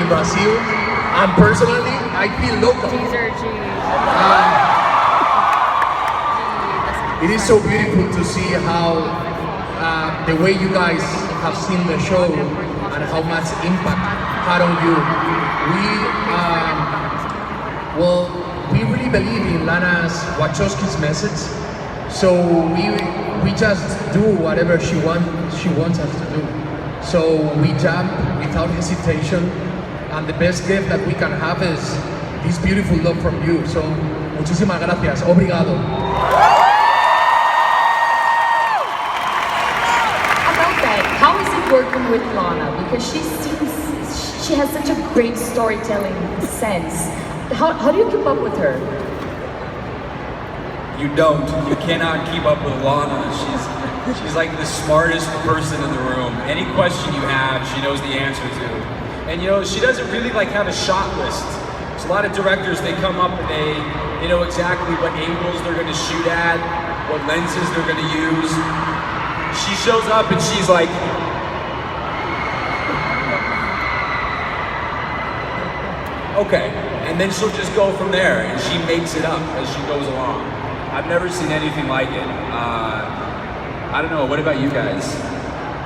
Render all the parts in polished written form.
in Brazil, and personally, I feel local. It is so beautiful to see how the way you guys have seen the show and how much impact had on you. We really believe in Lana's Wachowski's message, so we just do whatever she wants us to do. So we jump without hesitation, and the best gift that we can have is this beautiful love from you. So muchísimas gracias, obrigado. About that, how is it working with Lana? Because she has such a great storytelling sense. How do you keep up with her? You don't. You cannot keep up with Lana. She's like the smartest person in the room. Any question you have, she knows the answer to. And you know, she doesn't really like have a shot list. So a lot of directors, they come up and they know exactly what angles they're going to shoot at, what lenses they're going to use. She shows up and she's like, okay. And then she'll just go from there, and she makes it up as she goes along. I've never seen anything like it. I don't know, what about you guys?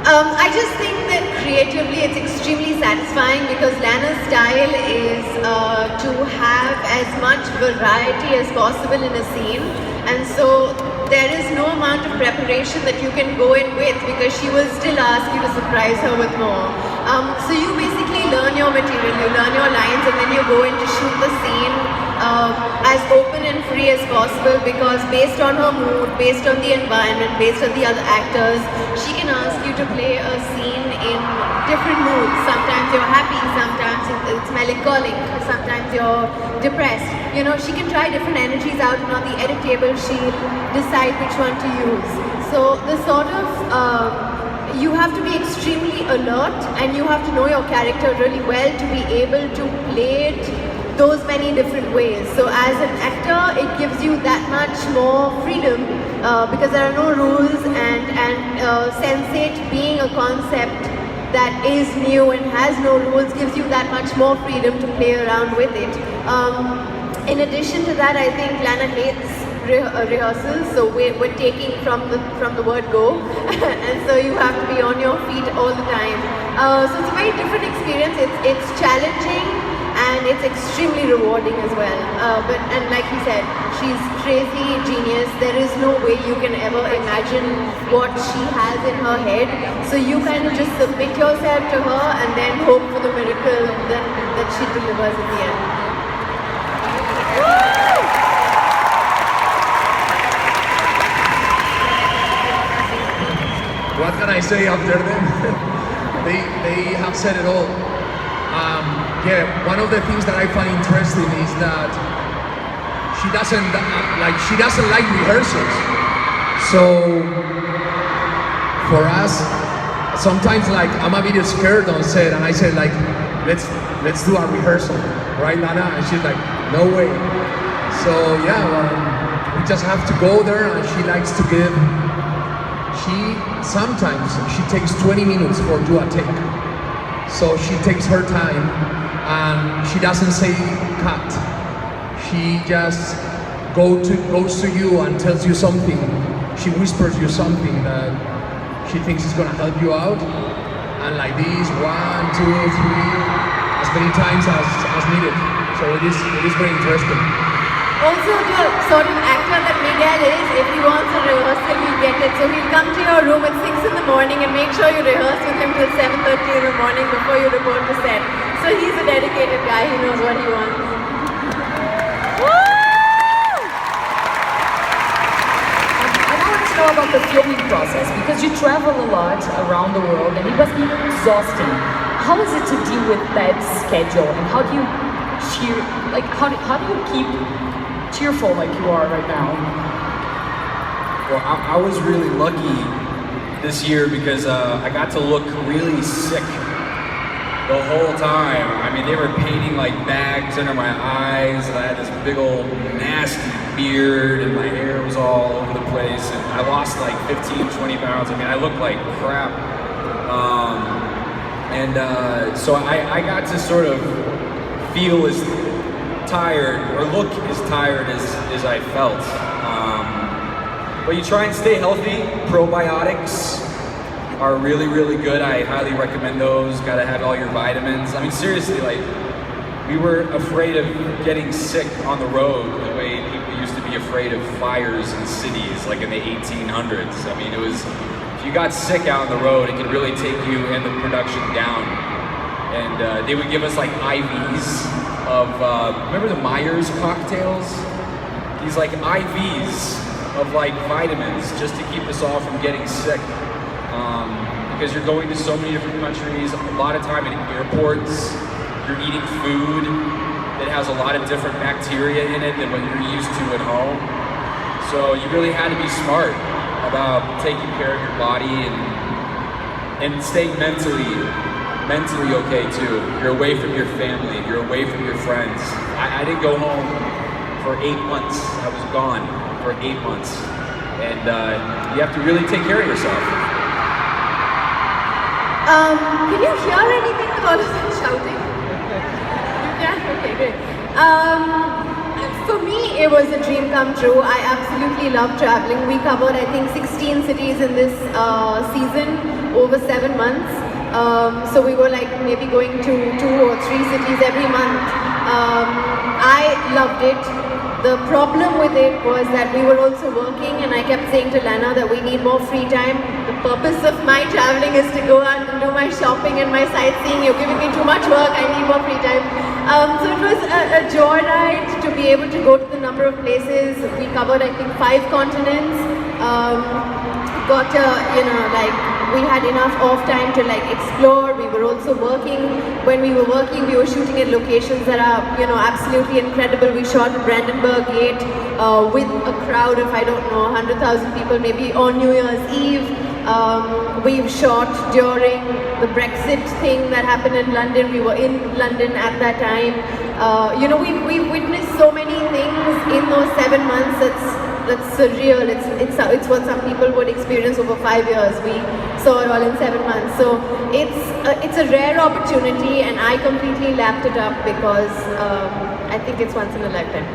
I just think that creatively it's extremely satisfying because Lana's style is to have as much variety as possible in a scene, and so there is no amount of preparation that you can go in with because she will still ask you to surprise her with more. So you basically learn your material, you learn your lines, and then you go in to shoot the scene as open and free as possible, because based on her mood, based on the environment, based on the other actors, she can ask you to play a scene in different moods. Sometimes you're happy, sometimes it's melancholic, sometimes you're depressed. You know, she can try different energies out, and on the edit table she'll decide which one to use. So the sort of you have to be extremely alert, and you have to know your character really well to be able to play it those many different ways. So as an actor, it gives you that much more freedom because there are no rules, and Sense8 being a concept that is new and has no rules gives you that much more freedom to play around with it. In addition to that, I think Lana hates rehearsals, so we're taking from the word go, and so you have to be on your feet all the time. So it's a very different experience. It's challenging and it's extremely rewarding as well. And like he said, she's crazy genius. There is no way you can ever imagine what she has in her head. So you kind of just submit yourself to her and then hope for the miracle that she delivers at the end. What can I say after them? they have said it all. Yeah, one of the things that I find interesting is that she doesn't like rehearsals. So for us, sometimes like I'm a bit scared on set, and I said like, let's do a rehearsal, right, Lana? And she's like, no way. So yeah, we just have to go there, and she likes to give. Sometimes she takes 20 minutes for do a take. So she takes her time, and she doesn't say cut. She just goes to you and tells you something. She whispers you something that she thinks is gonna help you out. And like this, 1, 2, 3, as many times as needed. So it is very interesting. Also, the sort of actor that Miguel is, if he wants a rehearsal, he'll get it. So he'll come to your room at 6 in the morning and make sure you rehearse with him till 7:30 in the morning before you report to set. So he's a dedicated guy, he knows what he wants. I want to know about the filming process, because you travel a lot around the world and it must be exhausting. How is it to deal with that schedule, and how do you how do you keep cheerful like you are right now? Well, I was really lucky this year because I got to look really sick the whole time. I mean, they were painting like bags under my eyes, and I had this big old nasty beard, and my hair was all over the place, and I lost like 15, 20 pounds. I mean, I looked like crap. And so I got to sort of feel as tired, or look as tired as I felt. But you try and stay healthy. Probiotics are really, really good. I highly recommend those. Gotta have all your vitamins. I mean, seriously, like, we were afraid of getting sick on the road the way people used to be afraid of fires in cities, like in the 1800s. I mean, it was, if you got sick out on the road, it could really take you and the production down. And they would give us like IVs of, remember the Myers cocktails? These like IVs of like vitamins just to keep us all from getting sick. Because you're going to so many different countries, a lot of time in airports, you're eating food that has a lot of different bacteria in it than what you're used to at home. So you really had to be smart about taking care of your body and staying mentally okay too. You're away from your family, you're away from your friends. I didn't go home for 8 months. I was gone for 8 months. And you have to really take care of yourself. Can you hear anything with all of them shouting? You can? Okay, great. For me, it was a dream come true. I absolutely love traveling. We covered, I think, 16 cities in this season, over 7 months. So we were like maybe going to 2 or 3 cities every month. I loved it. The problem with it was that we were also working, and I kept saying to Lana that we need more free time. The purpose of my traveling is to go out and do my shopping and my sightseeing. You're giving me too much work, I need more free time. So it was a joyride to be able to go to the number of places. We covered, I think, 5 continents. Got we had enough off time to like explore. We were also working. When we were working, we were shooting in locations that are, absolutely incredible. We shot at Brandenburg Gate with a crowd of, I don't know, 100,000 people, maybe on New Year's Eve. We've shot during the Brexit thing that happened in London. We were in London at that time. We've witnessed so many things in those 7 months. That's surreal. It's what some people would experience over 5 years. We saw it all in 7 months. So it's a rare opportunity, and I completely lapped it up because I think it's once in a lifetime.